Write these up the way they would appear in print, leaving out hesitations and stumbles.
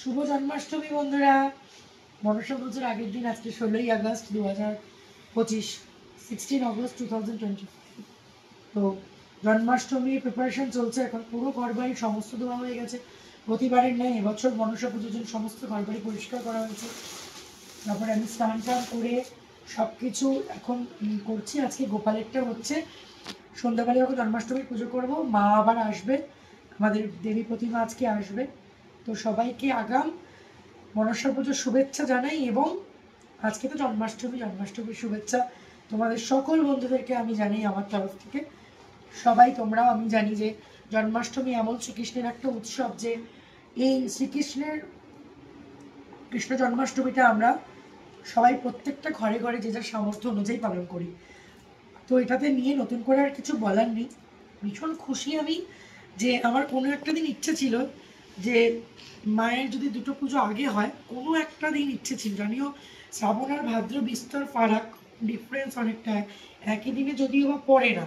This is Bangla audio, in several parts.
শুভ জন্মাষ্টমী বন্ধুরা। মনসা পুজোর আগের দিন আজকে 16ই আগস্ট 2025, 16 অগস্ট 2020। তো জন্মাষ্টমীর প্রিপারেশন চলছে এখন। পুরো ঘরবাড়ি সমস্ত ধোয়া হয়ে গেছে প্রতিবারের নেই। এবছর মনসা পুজোর জন্য সমস্ত ঘরবাড়ি পরিষ্কার করা হয়েছে। তারপরে আমি স্নান টান করে সব কিছু এখন করছি। আজকে গোপালেরটা হচ্ছে, সন্ধ্যাবেলা যখন জন্মাষ্টমীর পুজো করব, মা আবার আসবে, আমাদের দেবী প্রতিমা আজকে আসবে। তো সবাইকে আগাম মনসা পুজোর শুভেচ্ছা জানাই। এবং আজকে তো জন্মাষ্টমীর শুভেচ্ছা তোমাদের সকল বন্ধুদেরকে আমি জানাই আমার তরফ থেকে। সবাই তোমরাও, আমি জানি যে জন্মাষ্টমী এমন শ্রীকৃষ্ণের একটা উৎসব যে এই কৃষ্ণ জন্মাষ্টমীটা আমরা সবাই প্রত্যেকটা ঘরে ঘরে যে যার সামর্থ্য অনুযায়ী পালন করি। তো এটাতে নিয়ে নতুন করে আর কিছু বলার নেই। ভীষণ খুশি আমি যে আমার কোনো একটা দিন ইচ্ছে ছিল যে মায়ের যদি দুটো পুজো আগে হয়, কোনো একটা দিন ইচ্ছে ছিল। জানিও শ্রাবণ আর ভাদ্র বিস্তর ফারাক, ডিফারেন্স অনেকটা, একই দিনে যদিও বা পড়ে না।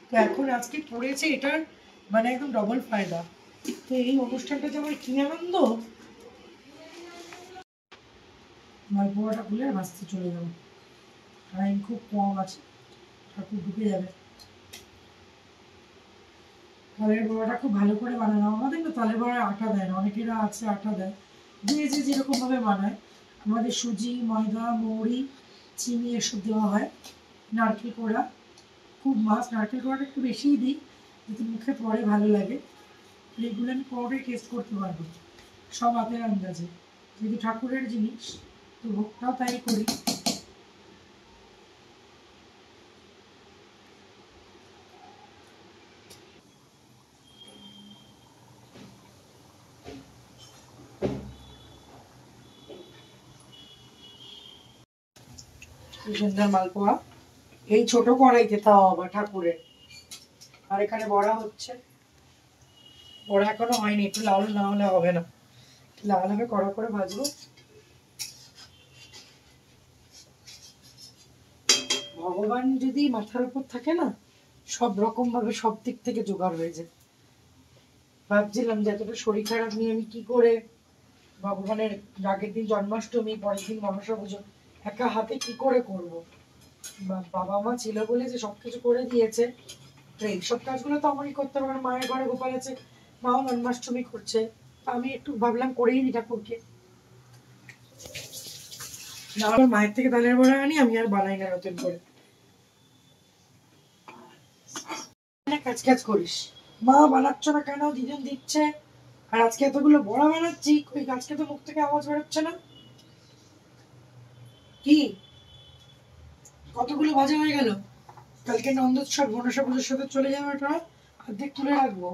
তো এখন আজকে পড়েছে, এটার মানে একদম ডবল ফায়দা। তো এই অনুষ্ঠানটা যে আমার কি আনন্দ। মালপোয়াটা খুলে ভাজতে চলে যাবো, টাইম খুব কম আছে, ঠাকুর ঢুকে যাবে। তালের বড়াটা খুব ভালো করে বানানো। আমাদের তো তালের বড়ায় আটা দেয় না, অনেকেরা আছে আটা দেয়, যে যেরকম ভাবে বানায়। আমাদের সুজি, ময়দা, মৌরি, চিনি এসব দেওয়া হয়। নারকেল কোড়া, খুব মাছ নারকেল কোড়াটা একটু বেশিই দিই, যাতে মুখে পরে ভালো লাগে। এগুলো আমি পরে টেস্ট করতে পারবো, সব হাতের আন্দাজে, যেহেতু ঠাকুরের জিনিস তো ভোগটাও তাই করি। সুন্দর মালপোয়া এই ছোট কড়াইতে, তাও আবার ঠাকুরের। আর এখানে বড়া হচ্ছে, বড়া এখনো হয়নি, একটু লাল না হলে হবে না, লাল হবে কড়া করে ভাজবো। ভগবান যদি মাথার উপর থাকে না, সব রকম ভাবে সব দিক থেকে জোগাড় হয়ে যায়। ভাবছিলাম যে এতটা শরীর খারাপ নিয়ে আমি কি করে ভগবানের আগের দিন জন্মাষ্টমী, পরের দিন মনসা পুজো একা হাতে কি করে করব। বাবা মা ছিল বলে যে সবকিছু করে দিয়েছে, এইসব কাজগুলো তো আমারই করতে হবে। মায়ের ঘরে গোপাল আছে, মাও জন্মাষ্টমী করছে, আমি একটু ভাবলাম করেই নি ঠাকুরকে। আমার মায়ের থেকে তালের বড়া আনি, আমি আর বানাই না নতুন করে। কাজ কাজ করিস, মা বানাচ্ছ না কেন, দিদিন দিচ্ছে, আর আজকে এতগুলো বড়া বানাচ্ছি, ওই আজকে তো মুখ থেকে আওয়াজ বেরোচ্ছে না। কি কতগুলো ভাজা হয়ে গেল, কালকে নন্দোৎসব মনসা পুজোর সাথে চলে যাবে, ওটা অর্ধেক তুলে রাখবো।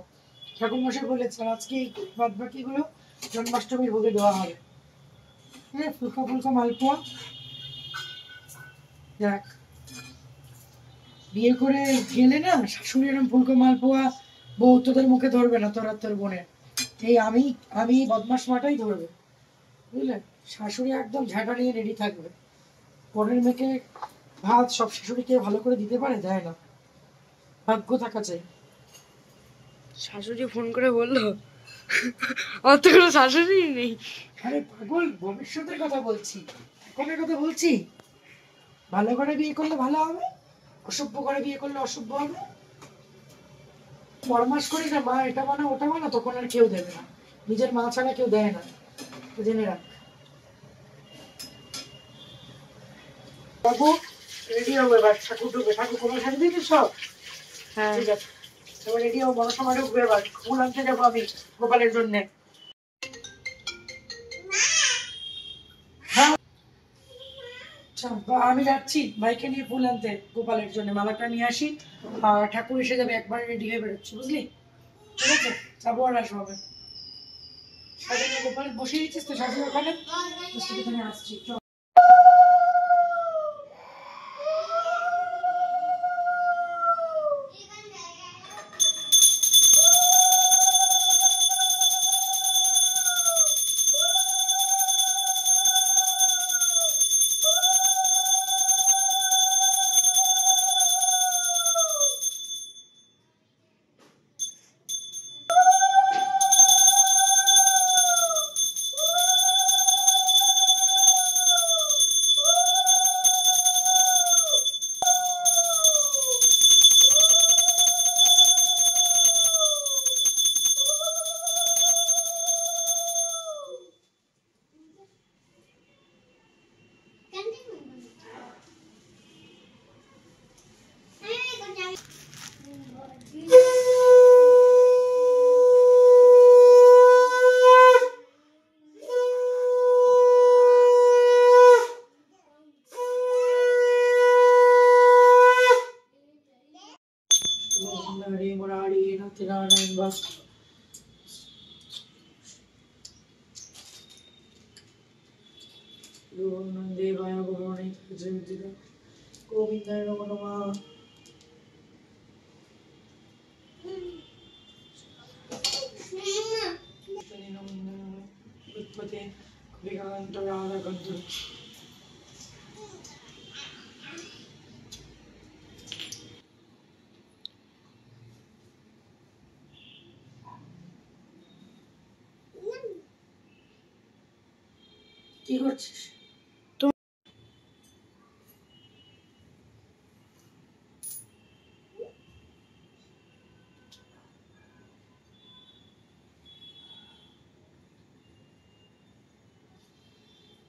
ঠাকুর মশাই বলেছে আজকে বাদ বাকি গুলো জন্মাষ্টমীর ভোগে দেওয়া হবে। ফুলকা ফুলকা মালপোয়া। দেখ, বিয়ে করে গেলে না শাশুড়ি এরকম ফুলকা মালপোয়া বউ তোদের মুখে ধরবে না, তোর আর তোর বোনের। এই আমি বদমাস মাটাই ধরবে, বুঝলে। শাশুড়ি একদম ঝাঁটা নিয়ে রেডি থাকবে। বোনের মেয়েকে ভাত সব শাশুড়িকে ভালো করে দিতে পারে, দেয় না, ভাগ্য থাকা চাই। শাশুড়ি ফোন করে বললো অত কোনো শাশুড়ি নেই। আরে পাগল, ভবিষ্যতের কথা বলছি, এখনের কথা বলছি। ভালো করে বিয়ে করলে ভালো হবে, অসভ্য করে বিয়ে করলে অসভ্য হবে। ফরমাস করি না মা এটা বানা ওটা বানা, তখন আর কেউ দেবে না, নিজের মা ছাড়া কেউ দেয় না, জেনে রাখ। বাবু রেডি হবে, এবার ঠাকুর ঢুকবে, ঠাকুর কোনো সাথে দিয়েছে সব। হ্যাঁ ঠিক আছে, এবার রেডি হবো, মনসা মা ঢুকবে, এবার ফুল আনতে যাবো আমি গোপালের জন্যে। আমি যাচ্ছি ভাইকে নিয়ে ফুল আনতে গোপালের জন্য, মালাটা নিয়ে আসি, আর ঠাকুর এসে যাবে, একবার রেডি হয়ে বেরোচ্ছি, বুঝলি। ঠিক আছে, যাবো আর আসবো হবে। সাজানো গোপাল বসে দিচ্ছিস তো, সাজিয়ে ওখানে আসছি। দেবায় গৌরণে গোবিন্দায় নমো নমঃ। উৎপত্তি বিকান্ত রাধাকান্ত। কি করছিস?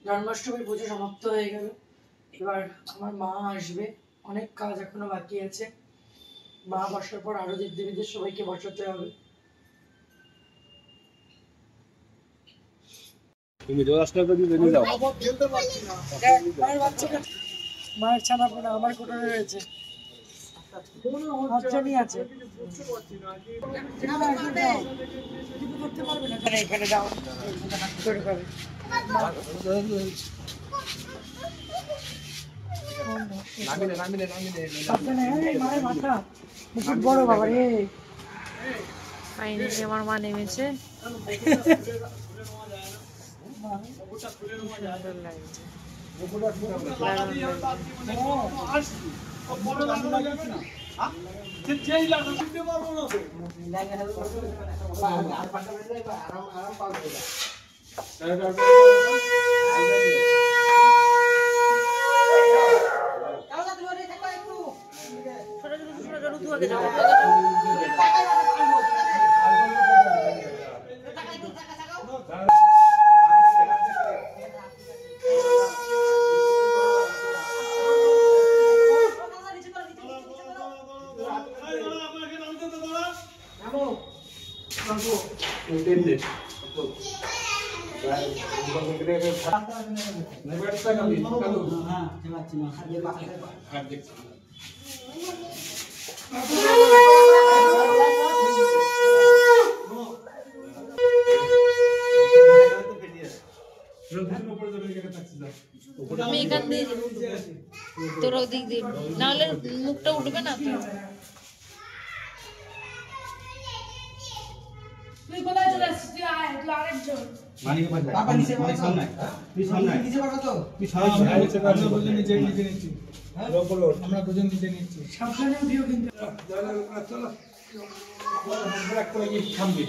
জন্মাষ্টমীর পুজো সমাপ্ত হয়ে গেল। এবার আমার মা আসবে, অনেক কাজ এখনো বাকি আছে। মা বসার পর আরো দেবদেবীদের সবাইকে বসাতে হবে। তুমি জোড়াসটা যদি বেরিয়ে যাও মায়ের বাচ্চাটা, মায়ের ছানা পোনা আমার কোটরে রয়েছে, বাচ্চানি আছে। করতে পারবে না এখানে দাও করে পাবে। মায়ের মাথা খুব বড় বাবা রে। ফাইনালি আমার মা নেমেছে, সুন্দর লাগছে। আমি এখান দিয়ে তোর ওদিক দিয়ে, নাহলে মুখটা উঠবে না। তুই কোথায় চলে আসছিস? তুই আয়, তুই আরেকজন মানিকে পাঠাই বাবা নিচে পাঠাও সামনে তুই সামনে নিচে পাঠাও তো তুই সামনে নিচে পাঠাও বলে নিচে নিচ্ছি হ্যাঁ বলো আমরা দুজন নিচে নিচ্ছি সাবধানে উঠিও কিন্তু। চলো ব্রেক করে কি থামবি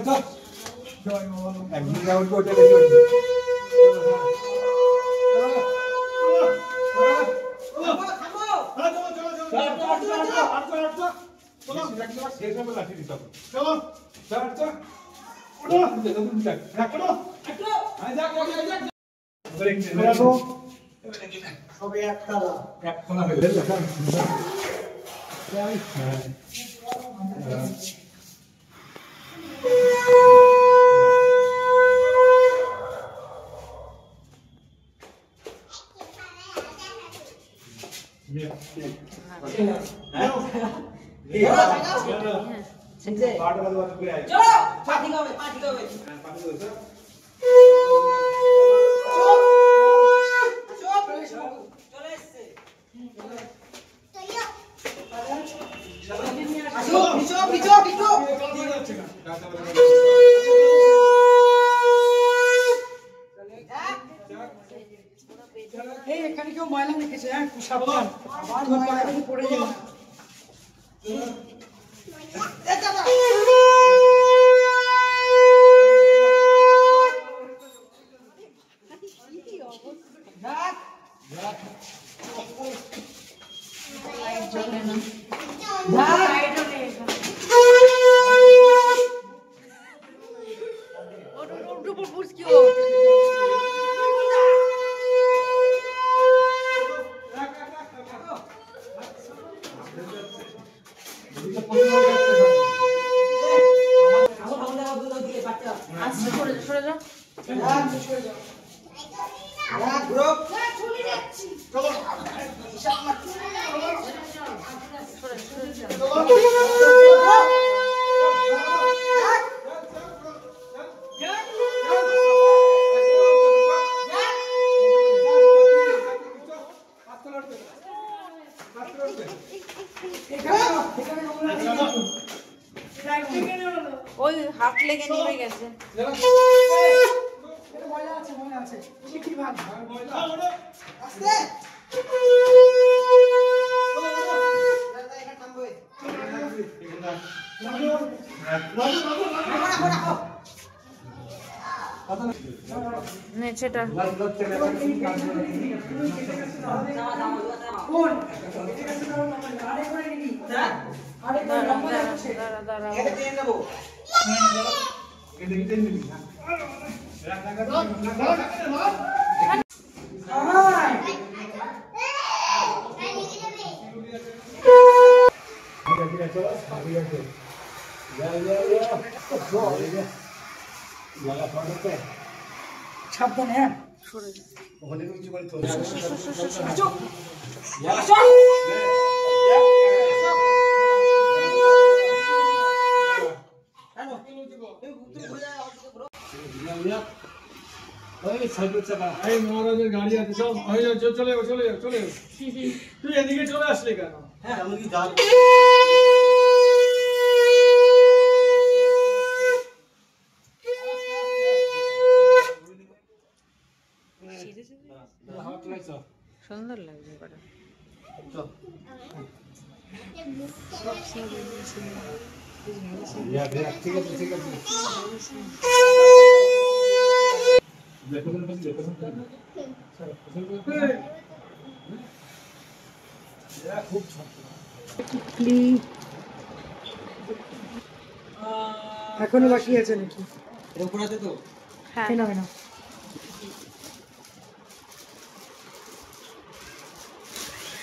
চল একদিন রাউন্ড করতে বেশি উঠবে এখানে কেউ ময়লা রেখেছে, হ্যাঁ সাবধান, তোমার পায়ে থেকে পড়ে যাবে। হাত লেগে নিভে গেছে। এটা ময়লা আছে চিঠি ভাগ আস্তে নে সেটা কোন দাঁড়া এটা দিয়ে নেব সাবধানে হ্যাঁ এই মহারাজের গাড়ি আছে সব হয়ে যাচ্ছে চলে যাও তুই এদিকে চলে আসলি কেন হ্যাঁ আমি কি যাব সুন্দর লাগবে কটা এখনো বাকি আছে নাকি উপর আছে তো হ্যাঁ কেন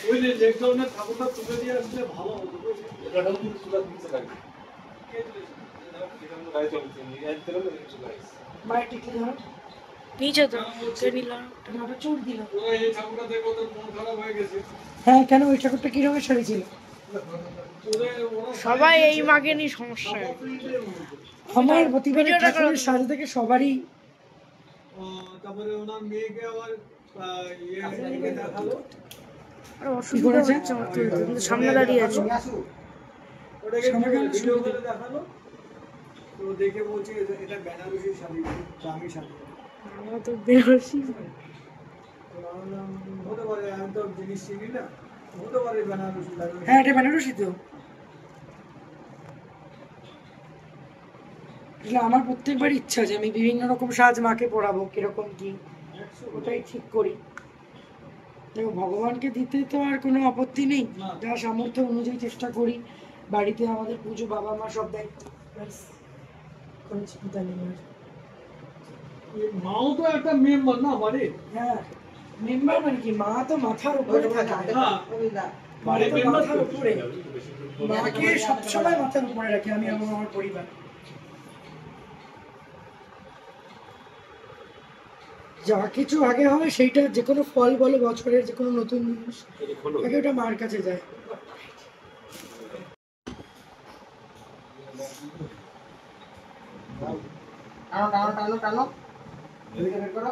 ওই যে লেকডাউনের ঠাকুরটা তুলে দিয়ে আসলে ভালো হতো এটাও কিন্তু সুদা দিতে লাগে এটা কিন্তু গাড়ি চলছে এই তেল মায়ের টিকলি ধরো নিচে তো কে নিলাম ওটা চোট দিল ওই এই ঠাকুরটা দেখো তোর মন খারাপ হয়ে গেছে হ্যাঁ কেন ওই ঠাকুরটা কি রঙের শাড়ি ছিল সবাই এই মাকে নিয়ে সমস্যা আমার প্রতিবারের ঠাকুরের সাজ থেকে সবারই তারপরে ওনার মেয়েকে আবার ইয়ে দেখালো আর অসুবিধা হচ্ছে আমার তো, কিন্তু সামনে দাঁড়িয়ে আছে ওটাকে ভিডিও করে দেখালো তো দেখে বলছে এটা বেনারসি শাড়ি দামি শাড়ি আমরা তো বেরোসি হতে পারে আমি তো জিনিস চিনি না হতে পারে বেনারসি লাগে হ্যাঁ এটা বেনারসি তো এগুলো আমার প্রত্যেকবার ইচ্ছা যে আমি বিভিন্ন রকম সাজ মাকে পরাবো কিরকম কি ওটাই ঠিক করি দেখো ভগবানকে দিতে তো আর কোনো আপত্তি নেই যা সামর্থ্য অনুযায়ী চেষ্টা করি বাড়িতে আমাদের পুজো বাবা মা সব দেয় কোনো চিন্তা নেই আর। মাও তো একটা মেম্বার না বাড়ি হ্যাঁ মেম্বার মানে কি মা তো মাথার উপরে থাকে হ্যাঁ মা তো মাথার উপরে মাকে সবসময় মাথার উপরে রাখি আমি এবং আমার পরিবার যা কিছু আগে হয় সেইটা যে কোনো ফল বলো বছরের যে কোনো নতুন জিনিস আগে ওটা মার কাছে যায় টানো এদিকে বের করো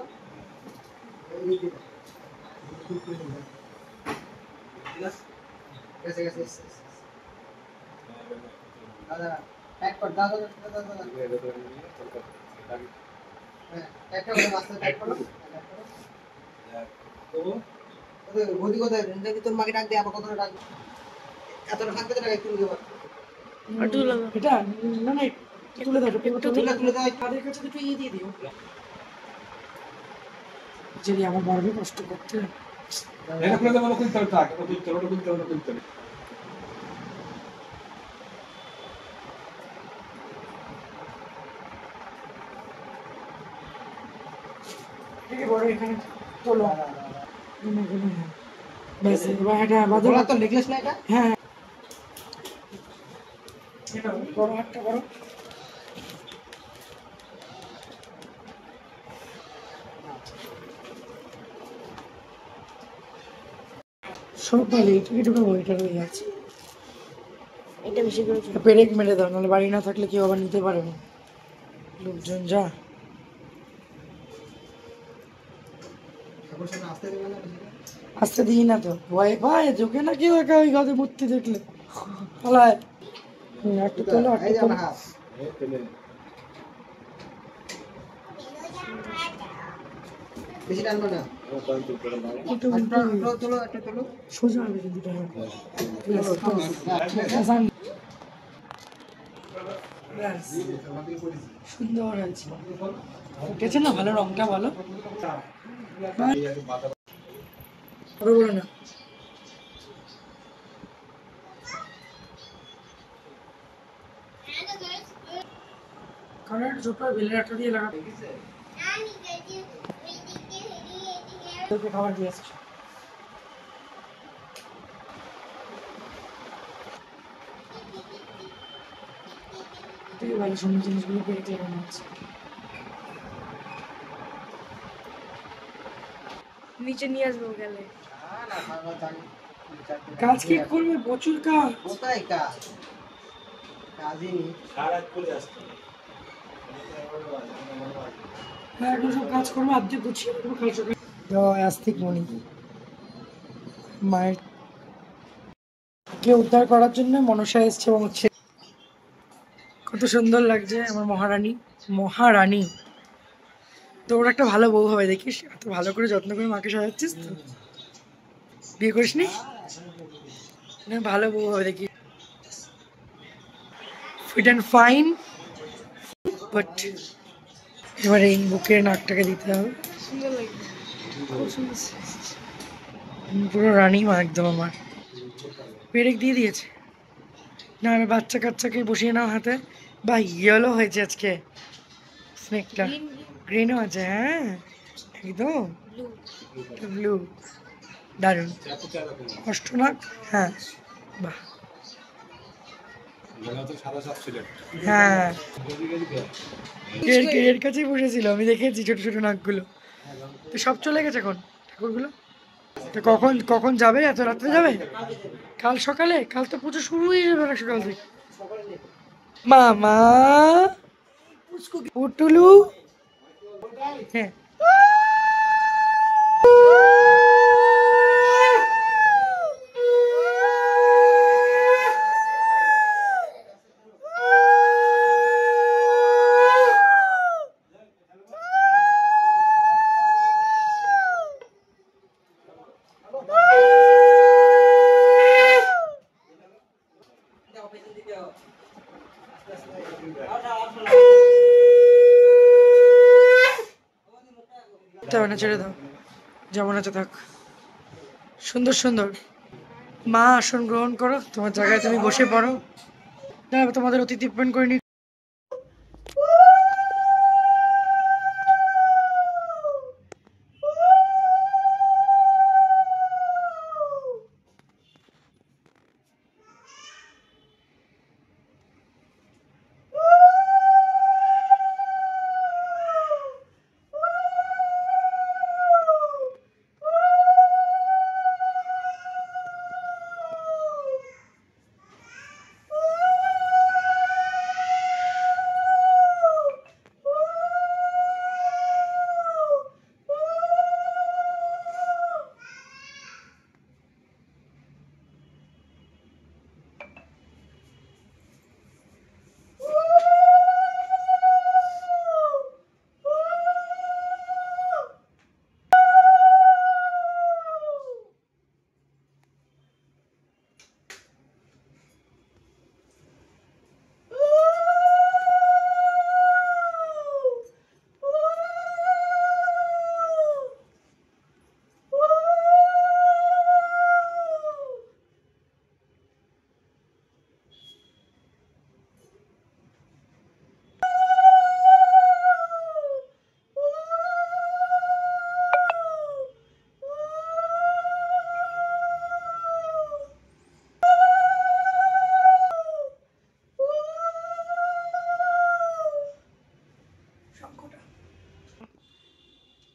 গেছে দাদা প্যাক কর দাদা একটা করে মাছটা প্যাক করো তো ওদের গদি কোথায় যদি তোর মাকে ডাক দে আবার কতটা ডাক এতটা থাকবে তো একটু দেবো এটা না না তুলে দাও তুলে দাও তাদের কাছে দুটো ইয়ে দিয়ে দিও যদি আমার বাড়বে কষ্ট করতে এটা করে দেবো কোন চলতে থাকে চলো কোন চলো ঠিক বড় এখানে চলো ব্যাস এবার এটা বাদল তো নেকলেস না এটা হ্যাঁ এটা বড় একটা বড় সব ভালো এইটুকু ওইটা রয়ে আছে এটা বেশি করে পেরেক মেরে দাও নাহলে বাড়ি না থাকলে কেউ আবার নিতে পারবে না লোকজন যা আসতে দিই না তো ভয়ে পায় ঝোঁকে না কেউ একা ওই গাছে মূর্তি দেখলে পালায় একটু তোলো একটু তোলো বেশি টানবা না। একটু তোলো একটা তোলো। সোজা হবে কিন্তু এটা। ব্যাস, সুন্দর আছে, উঠেছে না, ভালো রংটা ভালো। আরো বলো না, কারণ ছোট বেলের আটা দিয়ে লাগা খাবার দিয়ে আসছে। ভালো সুন্দর জিনিসগুলো পেরে ক্লেম হচ্ছে। নিচে নিয়ে আসবো গেলে। কাজ কি করবে, প্রচুর কাজ। কোথায় কাজ? কাজই নেই। হ্যাঁ, এখন সব কাজ করবো, অর্ধেক গুছিয়ে দেবো কাল সকালে। আস্তিক মণি মায়ের কে উদ্ধার করার জন্য মনসা এসছে এবং হচ্ছে কত সুন্দর লাগছে আমার মহারানী। মহারানী তো ওর একটা ভালো বউ হবে, দেখিস এত ভালো করে যত্ন করে মাকে সাজাচ্ছিস তো। বিয়ে করিসনি না, ভালো বউ হবে দেখি, ফিট অ্যান্ড ফাইন। বাট এবার এই বুকের নাকটাকে দিতে হবে। সুন্দর লাগবে। পুরো রানী মা একদম আমার। পেরেক দিয়ে দিয়েছে না, আমি বাচ্চা কাচ্চাকে বসিয়ে নাও হাতে। বা ইয়েলো হয়েছে আজকে স্নেকটা, গ্রিনও আছে। হ্যাঁ একদম ব্লু, দারুণ। অষ্টনাগ, হ্যাঁ বাহ, হ্যাঁ এর কাছেই বসেছিল, আমি দেখেছি ছোট ছোট নাকগুলো। তো সব চলে গেছে এখন ঠাকুরগুলো। তো কখন কখন যাবে, এত রাত্রে যাবে? কাল সকালে, কাল তো পুজো শুরু হয়ে যাবে সকাল থেকে। মামা পুটুলু, হ্যাঁ যাবে না, ছেড়ে দাও, যেমন আছে থাক। সুন্দর সুন্দর মা, আসন গ্রহণ করো, তোমার জায়গায় তুমি বসে পড়ো। না তোমাদের অতিথি আপ্যায়ন করে নি।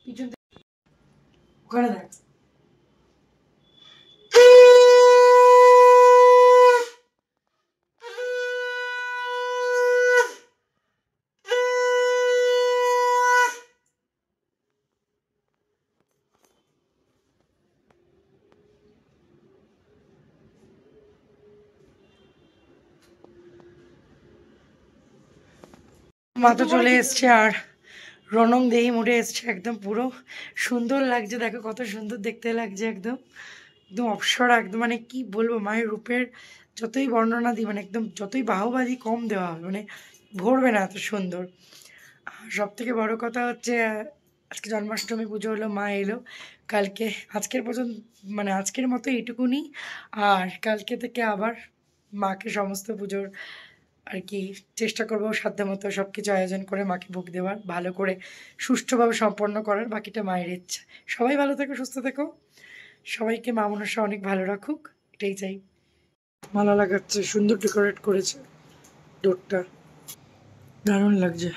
পিছন থেকে ওখানে দেখ। মা তো চলে এসছে আর রনং দেহি মোড়ে এসছে, একদম পুরো সুন্দর লাগছে, দেখো কত সুন্দর দেখতে লাগছে, একদম একদম অপসরা, একদম মানে কি বলবো, মায়ের রূপের যতই বর্ণনা দিই মানে একদম যতই বাহুবাদী কম দেওয়া হবে, মানে ভরবে না এত সুন্দর। আর সব থেকে বড় কথা হচ্ছে আজকে জন্মাষ্টমী পুজো হলো, মা এলো কালকে, আজকের পর্যন্ত মানে আজকের মতো এইটুকুনি, আর কালকে থেকে আবার মাকে সমস্ত পুজোর আর কি চেষ্টা করবো সাধ্যমতো সব কিছু আয়োজন করে মাকে ভোগ দেওয়ার, ভালো করে সুষ্ঠুভাবে সম্পন্ন করার, বাকিটা মায়ের ইচ্ছা। সবাই ভালো থেকো, সুস্থ থেকো, সবাইকে মা মনসা অনেক ভালো রাখুক, এটাই চাই। মালা লাগাচ্ছে, সুন্দর ডেকোরেট করেছে ডোরটা, দারুণ লাগছে।